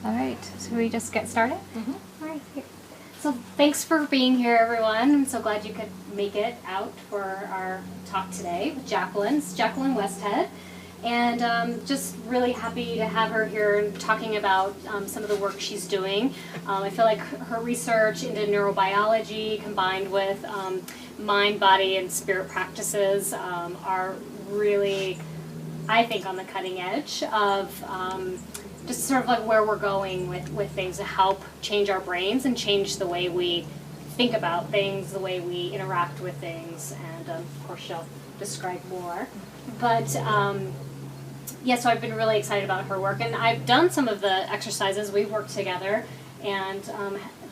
All right, so we just get started? Mm-hmm. All right. So thanks for being here, everyone. I'm so glad you could make it out for our talk today with Jacqueline. It's Jacqueline Westhead. And just really happy to have her here and talking about some of the work she's doing. I feel like her research into neurobiology combined with mind, body, and spirit practices are really, I think, on the cutting edge of just sort of like where we're going with things to help change our brains and change the way we think about things, the way we interact with things, and of course she'll describe more. But yeah, so I've been really excited about her work, and I've done some of the exercises. We've worked together, and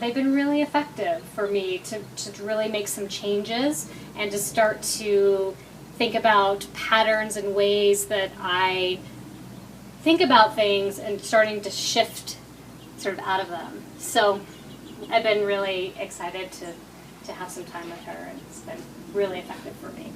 they've been really effective for me to really make some changes and to start to think about patterns and ways that I think about things and starting to shift sort of out of them. So I've been really excited to have some time with her, and it's been really effective for me.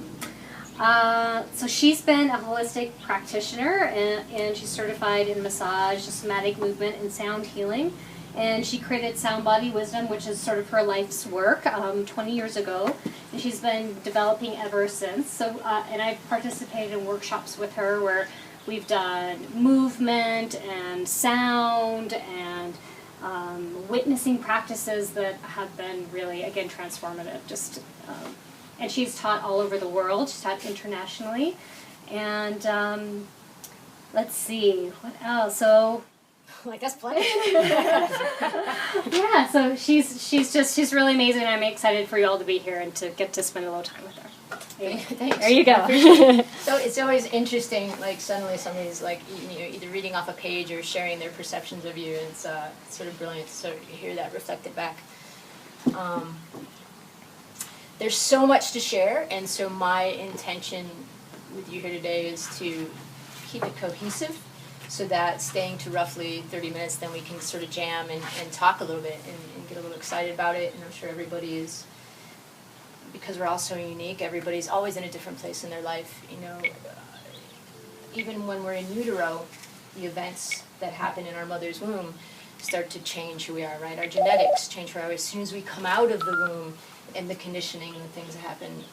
So she's been a holistic practitioner, and she's certified in massage, somatic movement, and sound healing. And she created Sound Body Wisdom, which is sort of her life's work, 20 years ago. And she's been developing ever since. So, and I've participated in workshops with her where we've done movement and sound and witnessing practices that have been really, again, transformative. And she's taught all over the world. She's taught internationally. And let's see, what else? So, Like, that's plenty. yeah, so she's really amazing. I'm excited for you all to be here and to get to spend a little time with her. Thanks. There you go. So it's always interesting, like suddenly somebody's like, either reading off a page or sharing their perceptions of you, and it's sort of brilliant to sort of hear that reflected back. There's so much to share, and so my intention with you here today is to keep it cohesive, so that staying to roughly 30 minutes, then we can sort of jam and talk a little bit and get a little excited about it. And I'm sure everybody is, because we're all so unique, everybody's always in a different place in their life. Even when we're in utero, the events that happen in our mother's womb start to change who we are, right? Our genetics change who we are. As soon as we come out of the womb and the conditioning and the things that happen,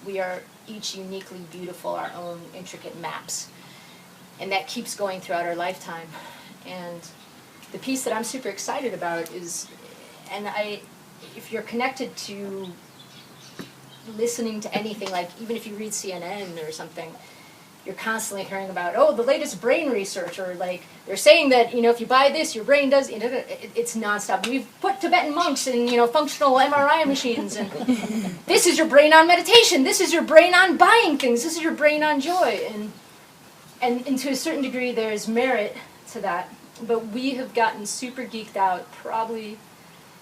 we are each uniquely beautiful, our own intricate maps. And that keeps going throughout our lifetime. And the piece that I'm super excited about is, if you're connected to listening to anything, like even if you read CNN or something, you're constantly hearing about, the latest brain research, or like they're saying that, if you buy this, your brain does, it's nonstop. We've put Tibetan monks in, functional MRI machines, and this is your brain on meditation, this is your brain on buying things, this is your brain on joy. And to a certain degree, there's merit to that. But we have gotten super geeked out, probably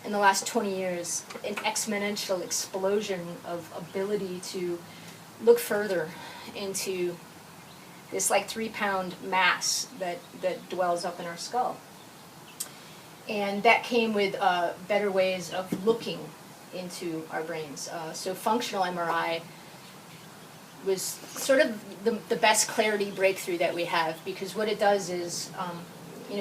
in the last 20 years, an exponential explosion of ability to look further into this like 3-pound mass that dwells up in our skull. And that came with better ways of looking into our brains. So functional MRI was sort of the best clarity breakthrough that we have, because what it does is,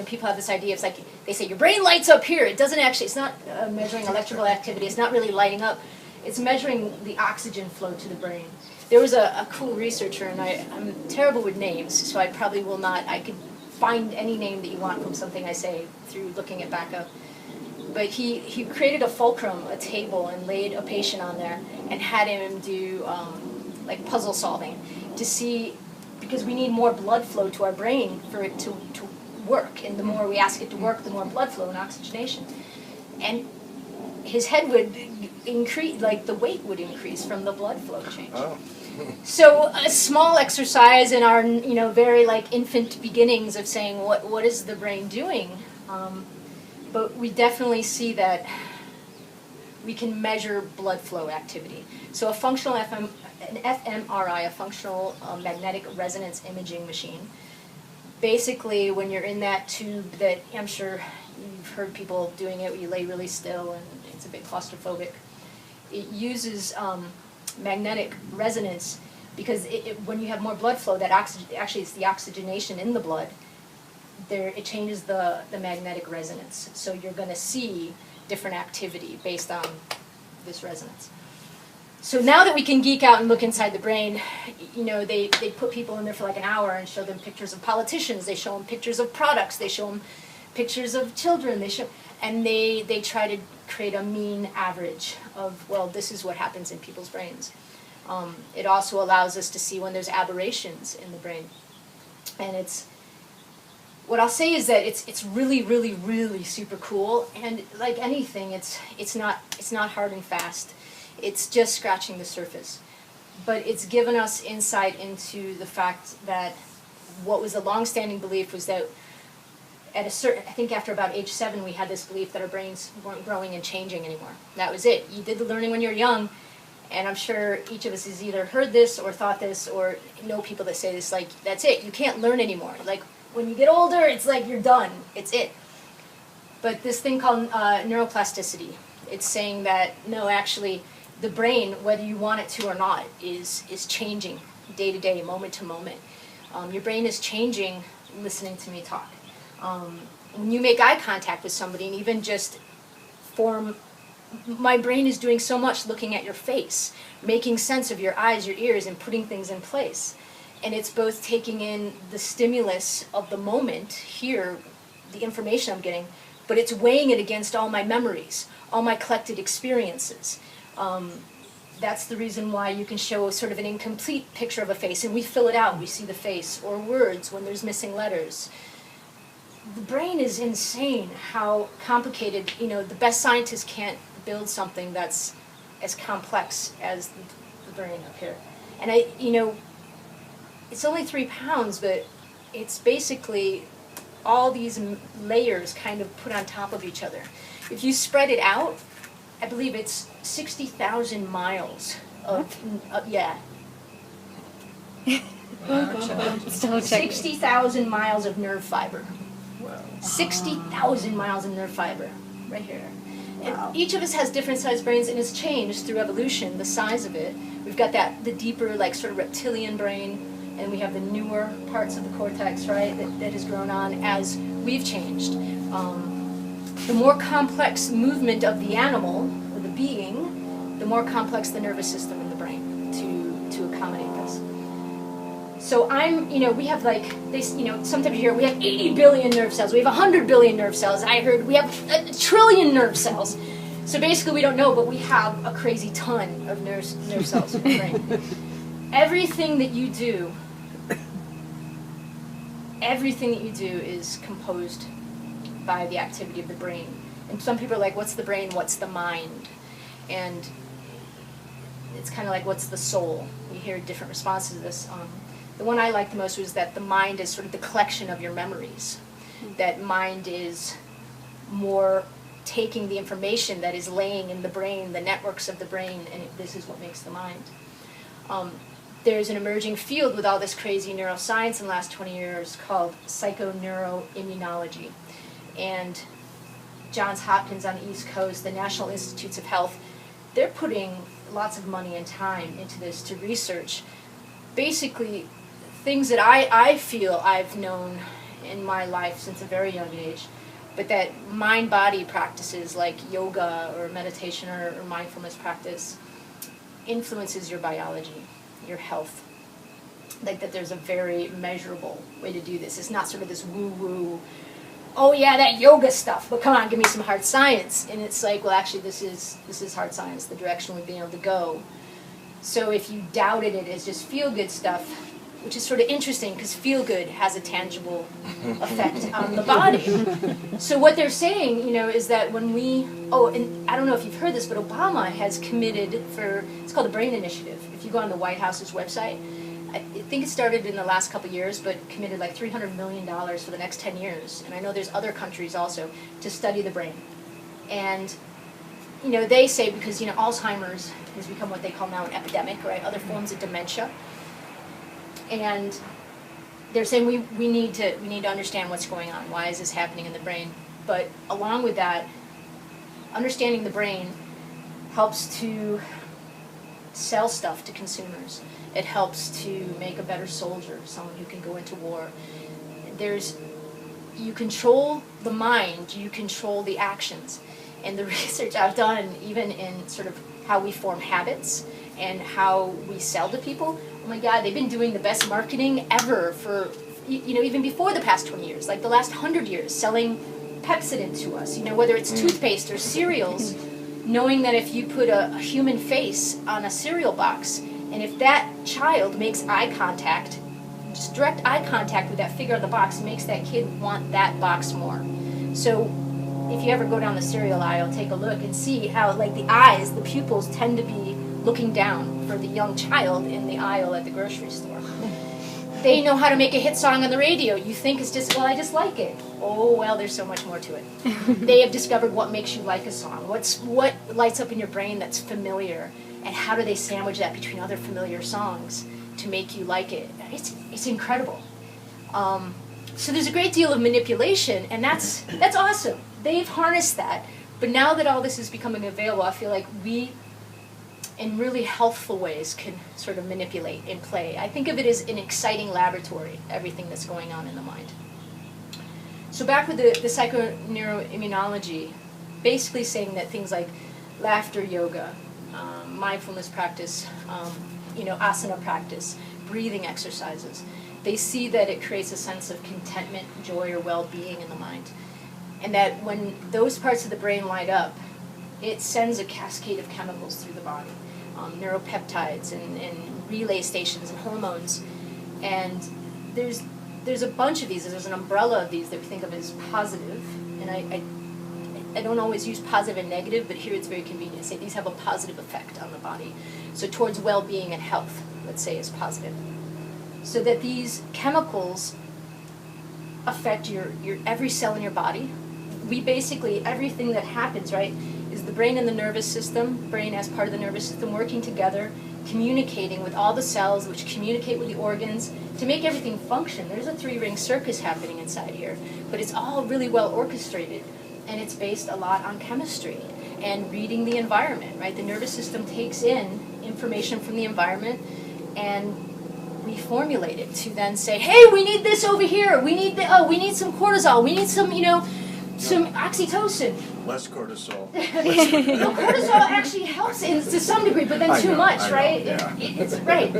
people have this idea, it's like, they say your brain lights up here. It doesn't actually, it's not measuring electrical activity, it's not really lighting up, it's measuring the oxygen flow to the brain. There was a cool researcher, and I'm terrible with names, so I probably will not, I could find any name that you want from something I say through looking it back up. But he created a fulcrum, a table, and laid a patient on there, and had him do like puzzle solving to see, because we need more blood flow to our brain for it to work, and the more we ask it to work, the more blood flow and oxygenation. And his head would increase, like the weight would increase from the blood flow change. Oh. So a small exercise in our, very like infant beginnings of saying what is the brain doing, but we definitely see that we can measure blood flow activity. So a functional an fMRI, a functional magnetic resonance imaging machine, basically when you're in that tube that, I'm sure you've heard people doing it, where you lay really still and it's a bit claustrophobic. It uses magnetic resonance because when you have more blood flow, that actually it's the oxygenation in the blood it changes the magnetic resonance. So you're going to see different activity based on this resonance. So now that we can geek out and look inside the brain, they put people in there for like an hour and show them pictures of politicians. They show them pictures of products. They show them pictures of children. They try to create a mean average of, well, this is what happens in people's brains. It also allows us to see when there's aberrations in the brain. And what I'll say is that it's really, really, really super cool. And like anything, it's not hard and fast. It's just scratching the surface. But it's given us insight into the fact that what was a long-standing belief was that I think after about age 7, we had this belief that our brains weren't growing and changing anymore. That was it. You did the learning when you were young, and I'm sure each of us has either heard this or thought this or know people that say this, like, that's it. You can't learn anymore. Like, when you get older, it's like you're done. It's it. But this thing called neuroplasticity, it's saying that, no, actually, the brain, whether you want it to or not, is changing day to day, moment to moment. Your brain is changing listening to me talk. When you make eye contact with somebody and even just my brain is doing so much looking at your face, making sense of your eyes, your ears, and putting things in place. And it's both taking in the stimulus of the moment here, the information I'm getting, but it's weighing it against all my memories, all my collected experiences. That's the reason why you can show sort of an incomplete picture of a face, and we fill it out, we see the face, or words when there's missing letters. The brain is insane how complicated, the best scientists can't build something that's as complex as the brain up here. And it's only 3 pounds, but it's basically all these layers kind of put on top of each other. If you spread it out, I believe it's 60,000 miles of, yeah. Still checking. 60,000 miles of nerve fiber. Wow. 60,000 miles of nerve fiber, right here. Wow. And each of us has different sized brains, and it's changed through evolution, the size of it. We've got the deeper, like, sort of reptilian brain, and we have the newer parts of the cortex, right, that has grown on as we've changed. The more complex movement of the animal, or the being, the more complex the nervous system in the brain to accommodate this. So we have sometimes you hear we have 80 billion nerve cells, we have 100 billion nerve cells. I heard we have a trillion nerve cells. So basically we don't know, but we have a crazy ton of nerve cells in the brain. Everything that you do is composed by the activity of the brain. And some people are like, what's the brain, what's the mind? And it's kind of like, what's the soul? We hear different responses to this. The one I liked the most was that the mind is sort of the collection of your memories. That mind is more taking the information that is laying in the brain, the networks of the brain, and this is what makes the mind. There's an emerging field with all this crazy neuroscience in the last 20 years called psychoneuroimmunology. And Johns Hopkins on the East Coast, the National Institutes of Health, they're putting lots of money and time into this to research basically things that I feel I've known in my life since a very young age, but that mind-body practices like yoga or meditation or mindfulness practice influences your biology, your health. Like that there's a very measurable way to do this. It's not sort of this woo-woo, oh yeah, that yoga stuff, but come on, give me some hard science. And it's like, well, actually this is hard science, the direction we've been able to go. So if you doubted it as just feel-good stuff, which is sort of interesting because feel-good has a tangible effect on the body. So what they're saying, is that when and I don't know if you've heard this, but Obama has committed it's called the Brain Initiative. If you go on the White House's website, I think it started in the last couple of years, but committed like $300 million for the next 10 years. And I know there's other countries also to study the brain. And they say because Alzheimer's has become what they call now an epidemic, right? Other forms of dementia. And they're saying we need to understand what's going on. Why is this happening in the brain? But along with that, understanding the brain helps to sell stuff to consumers. It helps to make a better soldier, someone who can go into war. There's you control the mind, you control the actions. And the research I've done, even in sort of how we form habits and how we sell to people, oh my God, they've been doing the best marketing ever for, even before the past 20 years, like the last 100 years, selling Pepsodent to us, whether it's toothpaste or cereals, knowing that if you put a human face on a cereal box, and if that child makes eye contact, just direct eye contact with that figure on the box, makes that kid want that box more. So if you ever go down the cereal aisle, take a look and see how, like, the eyes, the pupils tend to be looking down for the young child in the aisle at the grocery store. They know how to make a hit song on the radio. You think it's just, well, I just like it. Oh, well, there's so much more to it. They have discovered what makes you like a song. What lights up in your brain that's familiar, and how do they sandwich that between other familiar songs to make you like it? It's incredible. So there's a great deal of manipulation, and that's awesome. They've harnessed that. But now that all this is becoming available, I feel like we, in really healthful ways, can sort of manipulate and play. I think of it as an exciting laboratory, everything that's going on in the mind. So back with the psychoneuroimmunology, basically saying that things like laughter yoga, mindfulness practice, asana practice, breathing exercises, they see that it creates a sense of contentment, joy, or well-being in the mind. And that when those parts of the brain light up, it sends a cascade of chemicals through the body, neuropeptides and relay stations and hormones. And there's a bunch of these. There's an umbrella of these that we think of as positive. And I don't always use positive and negative, but here it's very convenient to say these have a positive effect on the body. So towards well-being and health, let's say, is positive. So that these chemicals affect your every cell in your body. We basically, everything that happens, right, is the brain and the nervous system, brain as part of the nervous system working together, communicating with all the cells, which communicate with the organs to make everything function. There's a three-ring circus happening inside here, but it's all really well orchestrated, and it's based a lot on chemistry and reading the environment, right? The nervous system takes in information from the environment and reformulate it to then say, hey, we need this over here. We need some cortisol. We need some oxytocin. Less cortisol. No, cortisol actually helps to some degree, but then too much, right? Yeah. It's right.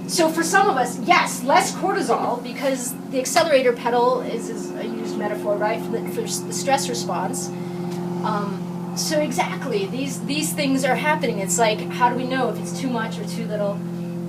So for some of us, yes, less cortisol, because the accelerator pedal is a used metaphor, right, for the stress response. So exactly, these things are happening. It's like, how do we know if it's too much or too little?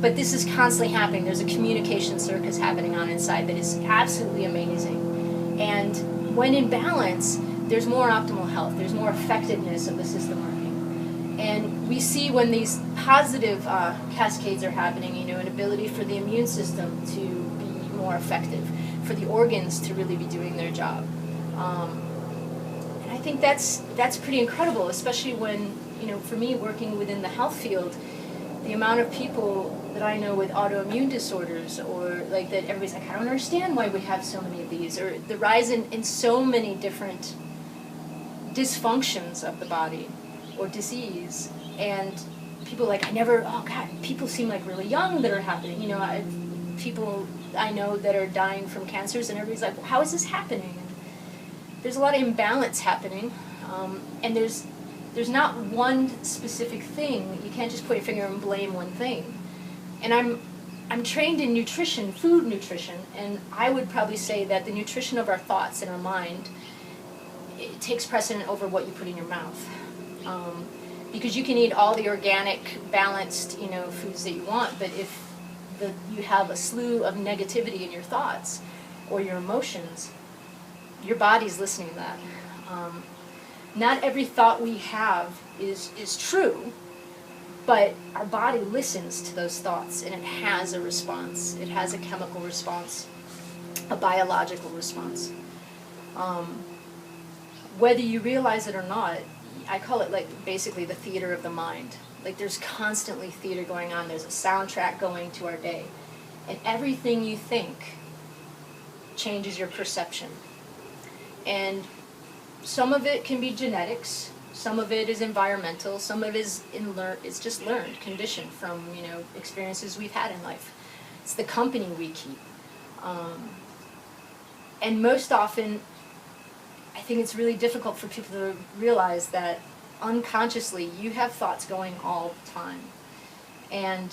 But this is constantly happening. There's a communication circus happening on inside that is absolutely amazing. And when in balance, there's more optimal health. There's more effectiveness of the system working. And we see when these positive cascades are happening, an ability for the immune system to be more effective, for the organs to really be doing their job. And I think that's pretty incredible, especially when, for me, working within the health field, the amount of people that I know with autoimmune disorders, or like that everybody's like, I don't understand why we have so many of these, or the rise in so many different dysfunctions of the body or disease. And people like, people seem like really young that are happening. People I know that are dying from cancers, and everybody's like, well, how is this happening? And there's a lot of imbalance happening, and there's not one specific thing. You can't just put your finger and blame one thing. And I'm trained in nutrition, food nutrition, and I would probably say that the nutrition of our thoughts and our mind, it takes precedent over what you put in your mouth. Because you can eat all the organic, balanced, foods that you want, but if you have a slew of negativity in your thoughts or your emotions, your body's listening to that. Not every thought we have is true, but our body listens to those thoughts, and it has a response. It has a chemical response, a biological response. Whether you realize it or not, I call it like basically the theater of the mind. Like there's constantly theater going on. There's a soundtrack going to our day. And everything you think changes your perception. And some of it can be genetics, some of it is environmental, some of it is it's just learned, conditioned from experiences we've had in life. It's the company we keep, and most often think it's really difficult for people to realize that unconsciously you have thoughts going all the time. And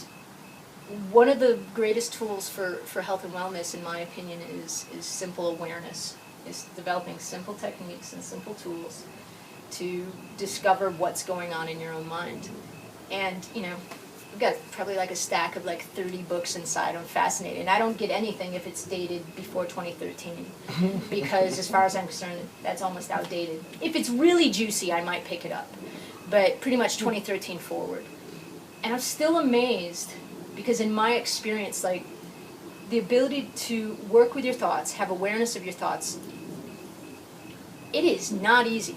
one of the greatest tools for health and wellness, in my opinion, is simple awareness. Is developing simple techniques and simple tools to discover what's going on in your own mind. And, you know, I've got probably like a stack of like 30 books inside. I'm fascinated. And I don't get anything if it's dated before 2013, because as far as I'm concerned, that's almost outdated. If it's really juicy, I might pick it up. But pretty much 2013 forward. And I'm still amazed, because in my experience, like, the ability to work with your thoughts, have awareness of your thoughts, it is not easy.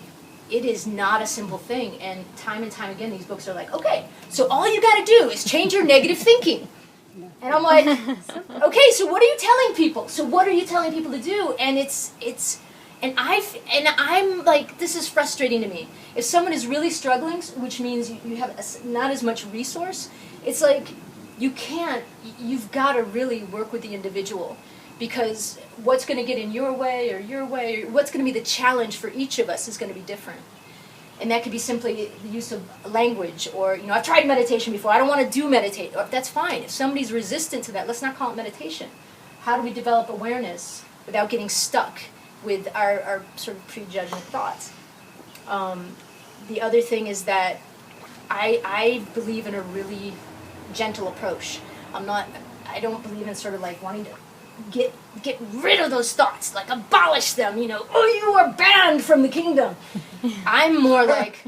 It is not a simple thing. And time again, these books are like, okay, so all you got to do is change your negative thinking. And I'm like, okay, so what are you telling people? So what are you telling people to do? And I'm like, this is frustrating to me. If someone is really struggling, which means you have not as much resource, it's like, you've got to really work with the individual, because what's going to get in your way, or what's going to be the challenge for each of us is going to be different. And that could be simply the use of language, or, you know, I've tried meditation before, I don't want to do meditate. Or, that's fine. If somebody's resistant to that, let's not call it meditation. How do we develop awareness without getting stuck with our sort of prejudgment thoughts? The other thing is that I believe in a really gentle approach. I don't believe in sort of like wanting to get rid of those thoughts, like abolish them, you know, oh, you are banned from the kingdom. I'm more like,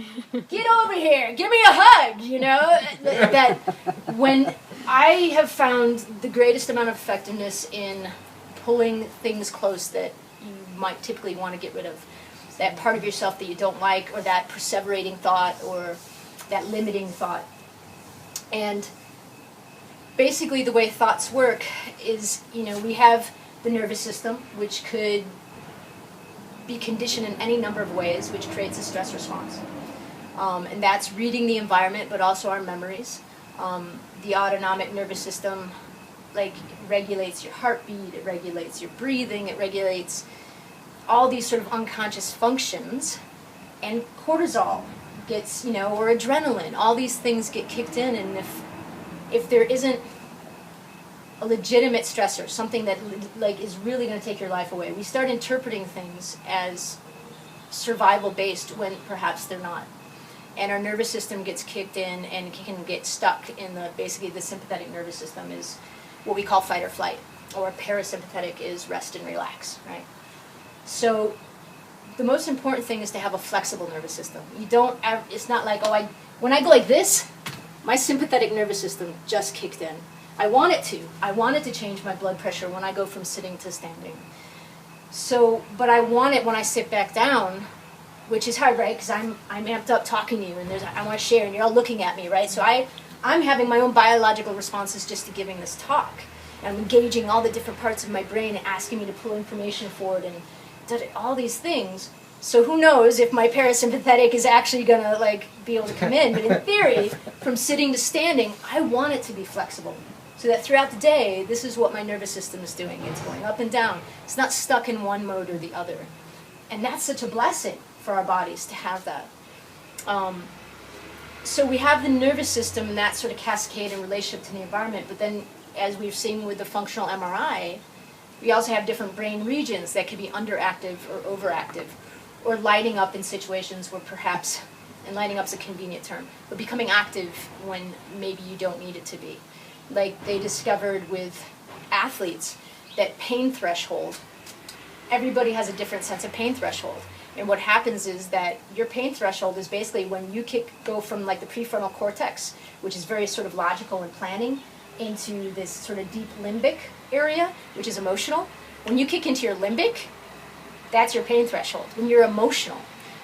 get over here, give me a hug, you know, that when I have found the greatest amount of effectiveness in pulling things close that you might typically want to get rid of, that part of yourself that you don't like, or that perseverating thought, or that limiting thought. And basically the way thoughts work is, you know, we have the nervous system, which could be conditioned in any number of ways, which creates a stress response. And that's reading the environment, but also our memories. The autonomic nervous system, like, regulates your heartbeat, it regulates your breathing, it regulates all these sort of unconscious functions. And cortisol gets, you know, or adrenaline, all these things get kicked in, and if there isn't a legitimate stressor, something that like is really going to take your life away, we start interpreting things as survival based when perhaps they're not. And our nervous system gets kicked in and can get stuck in basically the sympathetic nervous system is what we call fight or flight, or parasympathetic is rest and relax, right? So the most important thing is to have a flexible nervous system. It's not like, when I go like this, my sympathetic nervous system just kicked in. I want it to change my blood pressure when I go from sitting to standing. So, but I want it when I sit back down, which is hard, right? Because I'm amped up talking to you, and I want to share, and you're all looking at me, right? So I'm having my own biological responses just to giving this talk. And I'm engaging all the different parts of my brain and asking me to pull information forward and all these things. So who knows if my parasympathetic is actually going to like be able to come in. But in theory, from sitting to standing, I want it to be flexible. So that throughout the day, this is what my nervous system is doing. It's going up and down. It's not stuck in one mode or the other. And that's such a blessing for our bodies to have that. So we have the nervous system and that sort of cascade in relationship to the environment. But then, as we've seen with the functional MRI, we also have different brain regions that can be underactive or overactive, or lighting up in situations where perhaps, and lighting up's a convenient term, but becoming active when maybe you don't need it to be. Like they discovered with athletes that pain threshold, everybody has a different sense of pain threshold. And what happens is that your pain threshold is basically when you go from like the prefrontal cortex, which is very sort of logical and planning, into this sort of deep limbic area, which is emotional. When you kick into your limbic, that's your pain threshold, when you're emotional.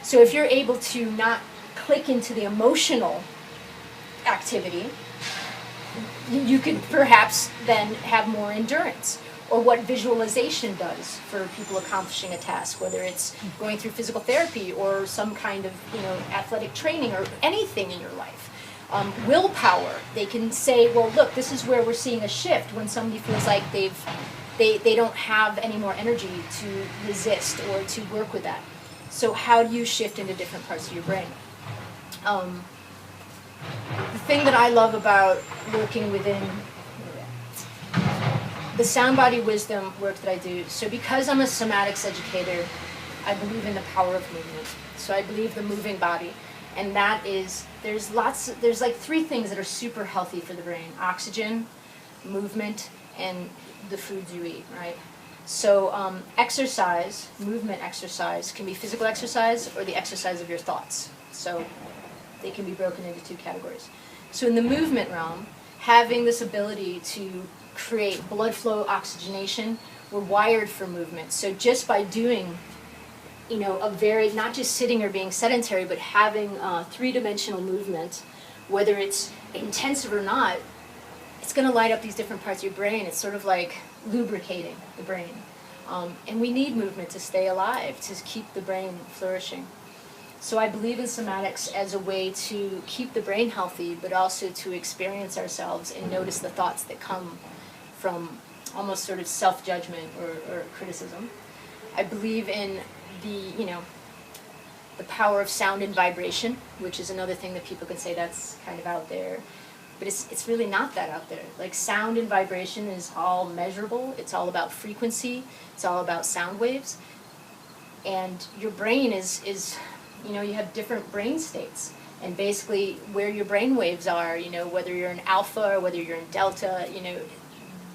So if you're able to not click into the emotional activity, you could perhaps then have more endurance. Or what visualization does for people accomplishing a task, whether it's going through physical therapy or some kind of athletic training or anything in your life. Willpower, they can say, well, look, this is where we're seeing a shift when somebody feels like they don't have any more energy to resist or to work with that. So how do you shift into different parts of your brain? The thing that I love about working within the sound body wisdom work that I do, so because I'm a somatics educator, I believe in the power of movement. So I believe the moving body. And that is, there's like 3 things that are super healthy for the brain: oxygen, movement, and the foods you eat, right? So exercise, movement exercise, can be physical exercise or the exercise of your thoughts. So they can be broken into 2 categories. So in the movement realm, having this ability to create blood flow oxygenation, we're wired for movement. So just by doing, not just sitting or being sedentary, but having 3-dimensional movement, whether it's intensive or not, it's going to light up these different parts of your brain. It's sort of like lubricating the brain. And we need movement to stay alive, to keep the brain flourishing. So I believe in somatics as a way to keep the brain healthy, but also to experience ourselves and notice the thoughts that come from almost sort of self-judgment or criticism. I believe in the power of sound and vibration, which is another thing that people can say that's kind of out there. But it's really not that out there. Like, sound and vibration is all measurable. It's all about frequency. It's all about sound waves. And your brain is you have different brain states. And basically where your brain waves are, whether you're in alpha or whether you're in delta,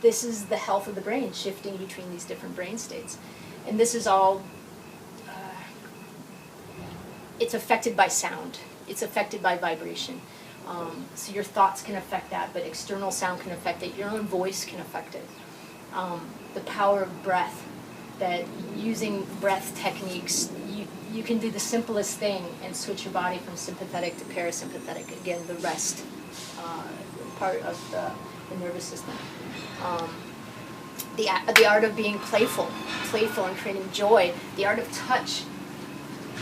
this is the health of the brain, shifting between these different brain states. And this is all, it's affected by sound. It's affected by vibration. So your thoughts can affect that, but external sound can affect it. Your own voice can affect it. The power of breath, that using breath techniques, you can do the simplest thing and switch your body from sympathetic to parasympathetic. Again, the rest part of the nervous system. The art of being playful and creating joy. The art of touch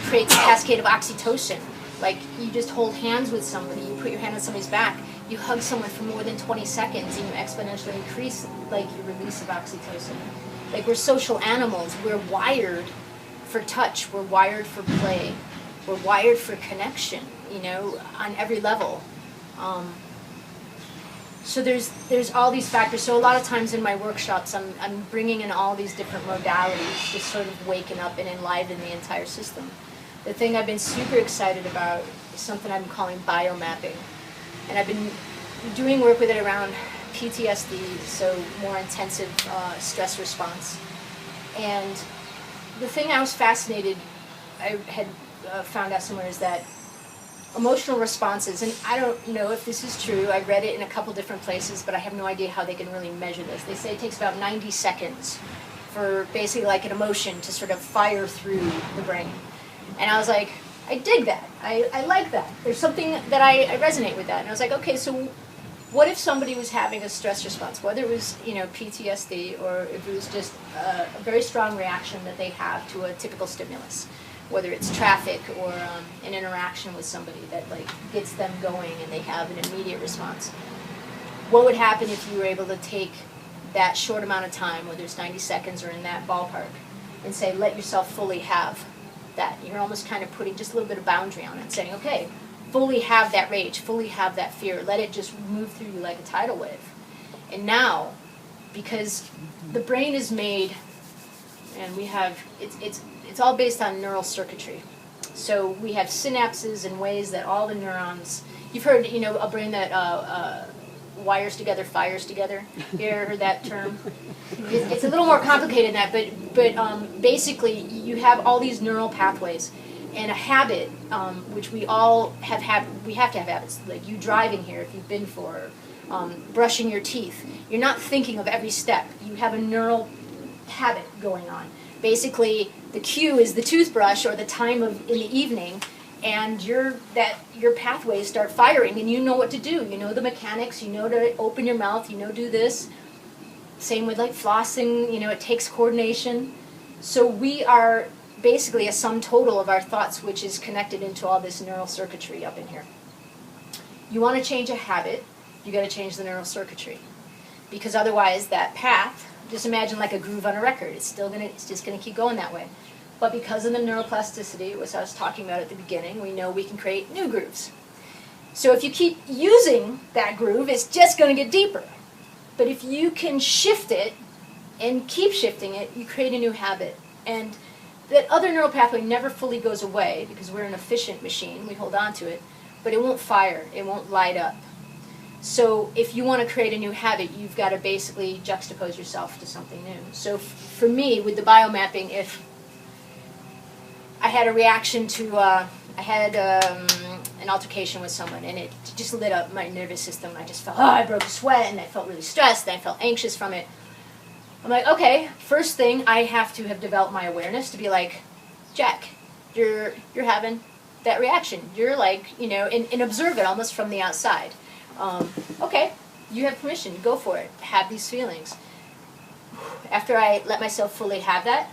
creates a cascade of oxytocin. Like, you just hold hands with somebody, you put your hand on somebody's back, you hug someone for more than 20 seconds, and you exponentially increase your release of oxytocin. Like, we're social animals. We're wired for touch. We're wired for play. We're wired for connection, on every level. So there's all these factors. So a lot of times in my workshops, I'm bringing in all these different modalities, just sort of waking up and enliven the entire system. The thing I've been super excited about is something I'm calling biomapping. And I've been doing work with it around PTSD, so more intensive stress response. And the thing I was fascinated, I had found out somewhere, is that emotional responses, and I don't know if this is true, I read it in a couple different places, but I have no idea how they can really measure this. They say it takes about 90 seconds for basically like an emotion to sort of fire through the brain. And I was like, I dig that. I like that. There's something that I resonate with that. And I was like, okay, so what if somebody was having a stress response, whether it was PTSD or if it was just a very strong reaction that they have to a typical stimulus, whether it's traffic or an interaction with somebody that gets them going and they have an immediate response. What would happen if you were able to take that short amount of time, whether it's 90 seconds or in that ballpark, and say, let yourself fully have that? You're almost kind of putting just a little bit of boundary on it, saying, okay, fully have that rage, fully have that fear, let it just move through you like a tidal wave. And now, because the brain is made, and we have, it's all based on neural circuitry. So we have synapses and ways that all the neurons, you've heard, a brain that wires together, fires together. You ever heard that term? It's a little more complicated than that, but basically you have all these neural pathways. And a habit, which we all we have to have habits, like you driving here if you've been for, brushing your teeth. You're not thinking of every step. You have a neural habit going on. Basically, the cue is the toothbrush or the time in the evening, and your pathways start firing, and you know what to do. You know the mechanics. You know to open your mouth. You know do this. Same with flossing. It takes coordination. So we are basically a sum total of our thoughts, which is connected into all this neural circuitry up in here. You want to change a habit, you got to change the neural circuitry, because otherwise that path, just imagine like a groove on a record, it's just going to keep going that way. But because of the neuroplasticity, which I was talking about at the beginning, we know we can create new grooves. So if you keep using that groove, it's just going to get deeper. But if you can shift it and keep shifting it, you create a new habit. And that other neural pathway never fully goes away because we're an efficient machine. We hold on to it. But it won't fire. It won't light up. So if you want to create a new habit, you've got to basically juxtapose yourself to something new. So for me, with the biomapping, if I had a reaction to, I had an altercation with someone, and it just lit up my nervous system. I just felt, I broke a sweat, and I felt really stressed, and I felt anxious from it. I'm like, okay, first thing, I have to have developed my awareness to be like, Jack, you're having that reaction. You're like, and observe it almost from the outside. Okay, you have permission, go for it, have these feelings. After I let myself fully have that,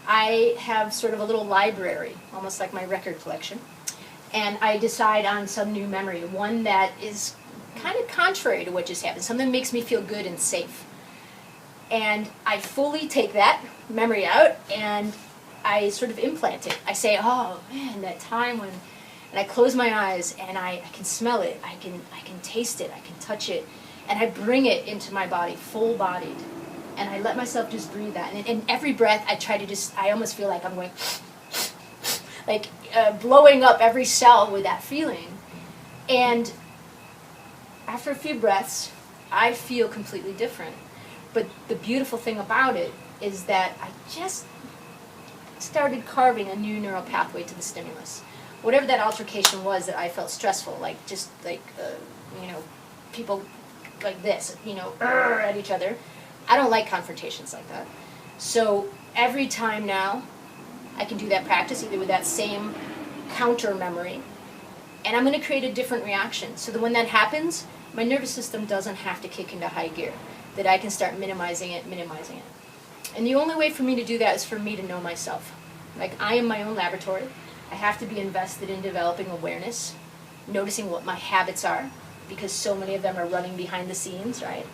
I have sort of a little library, almost like my record collection, and I decide on some new memory, one that is kind of contrary to what just happened, something that makes me feel good and safe. And I fully take that memory out, and I sort of implant it. I say, oh man, that time when, and I close my eyes, and I can smell it, I can taste it, I can touch it, and I bring it into my body, full-bodied. And I let myself just breathe that. And in every breath, I try to I almost feel like I'm going, like blowing up every cell with that feeling. And after a few breaths, I feel completely different. But the beautiful thing about it is that I just started carving a new neural pathway to the stimulus. Whatever that altercation was that I felt stressful, like just like, people like this, at each other. I don't like confrontations like that. So every time now, I can do that practice either with that same counter memory, and I'm going to create a different reaction. So that when that happens, my nervous system doesn't have to kick into high gear, that I can start minimizing it. And the only way for me to do that is for me to know myself. Like, I am my own laboratory. I have to be invested in developing awareness, noticing what my habits are, because so many of them are running behind the scenes, right?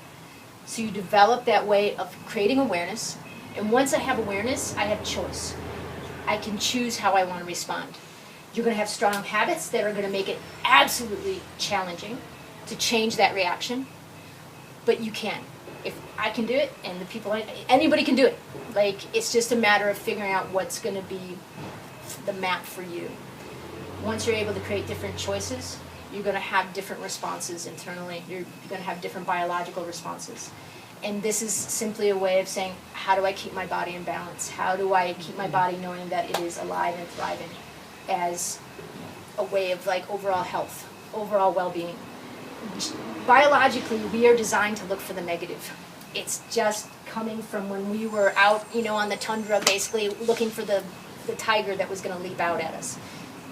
So you develop that way of creating awareness, and once I have awareness, I have choice. I can choose how I want to respond. You're going to have strong habits that are going to make it absolutely challenging to change that reaction, but you can. If I can do it, and anybody can do it. Like, it's just a matter of figuring out what's going to be the map for you. Once you're able to create different choices, you're going to have different responses internally. You're going to have different biological responses. And this is simply a way of saying, how do I keep my body in balance? How do I keep my body knowing that it is alive and thriving as a way of like overall health, overall well-being? Biologically, we are designed to look for the negative. It's just coming from when we were out, on the tundra, basically looking for the tiger that was going to leap out at us.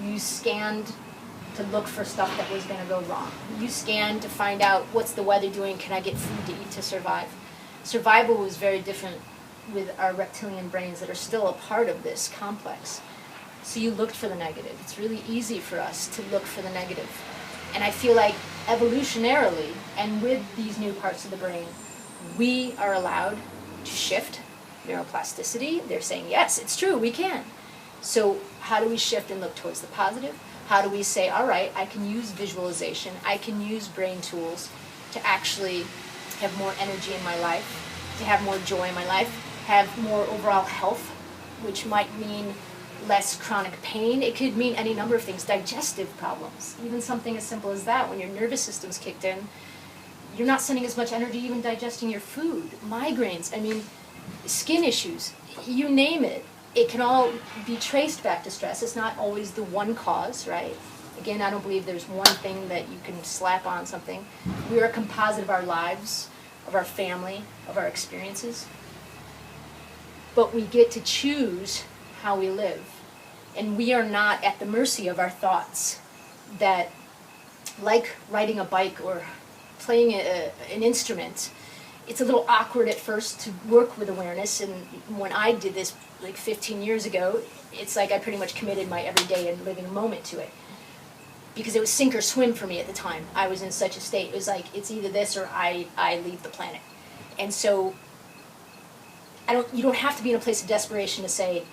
You scanned to look for stuff that was going to go wrong. You scanned to find out what's the weather doing, can I get food to eat to survive. Survival was very different with our reptilian brains that are still a part of this complex. So you looked for the negative. It's really easy for us to look for the negative. And I feel like evolutionarily, and with these new parts of the brain, we are allowed to shift neuroplasticity. They're saying, yes, it's true, we can. So how do we shift and look towards the positive? How do we say, all right, I can use visualization, I can use brain tools to actually have more energy in my life, to have more joy in my life, have more overall health, which might mean less chronic pain. It could mean any number of things, digestive problems, even something as simple as that. When your nervous system's kicked in, you're not sending as much energy even digesting your food. Migraines, skin issues, you name it. It can all be traced back to stress. It's not always the one cause, right? Again, I don't believe there's one thing that you can slap on something. We are a composite of our lives, of our family, of our experiences. But we get to choose how we live. And we are not at the mercy of our thoughts that, like riding a bike or playing an instrument, it's a little awkward at first to work with awareness. And when I did this like 15 years ago, it's like I pretty much committed my everyday and living moment to it. Because it was sink or swim for me at the time. I was in such a state. It was like, it's either this or I leave the planet. And so you don't have to be in a place of desperation to say,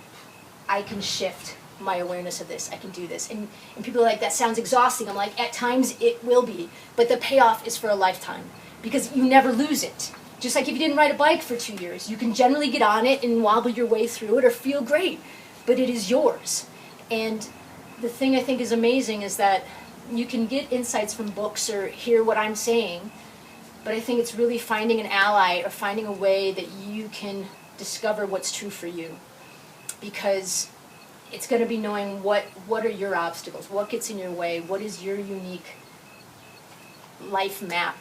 I can shift my awareness of this. I can do this. And people are like, that sounds exhausting. I'm like, at times it will be. But the payoff is for a lifetime. Because you never lose it. Just like if you didn't ride a bike for 2 years, you can generally get on it and wobble your way through it or feel great. But it is yours. And the thing I think is amazing is that you can get insights from books or hear what I'm saying, but I think it's really finding an ally or finding a way that you can discover what's true for you. Because it's going to be knowing what are your obstacles, what gets in your way, what is your unique life map,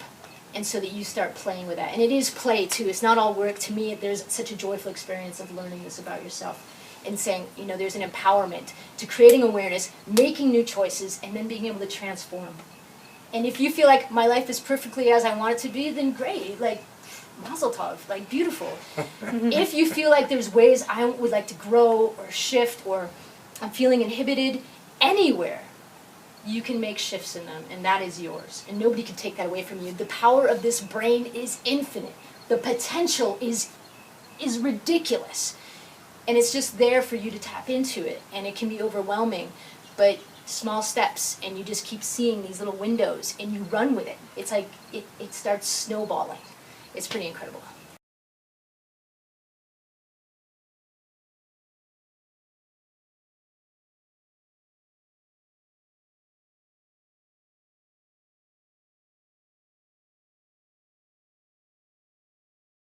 and so that you start playing with that. And it is play too. It's not all work. To me, there's such a joyful experience of learning this about yourself and saying, you know, there's an empowerment to creating awareness, making new choices, and then being able to transform. And if you feel like my life is perfectly as I want it to be, then great. Like, mazel tov, like beautiful. If you feel like there's ways I would like to grow or shift or I'm feeling inhibited anywhere, you can make shifts in them, and that is yours. And nobody can take that away from you. The power of this brain is infinite. The potential is ridiculous. And it's just there for you to tap into it. And it can be overwhelming, but small steps, and you just keep seeing these little windows, and you run with it. It's like it starts snowballing. It's pretty incredible.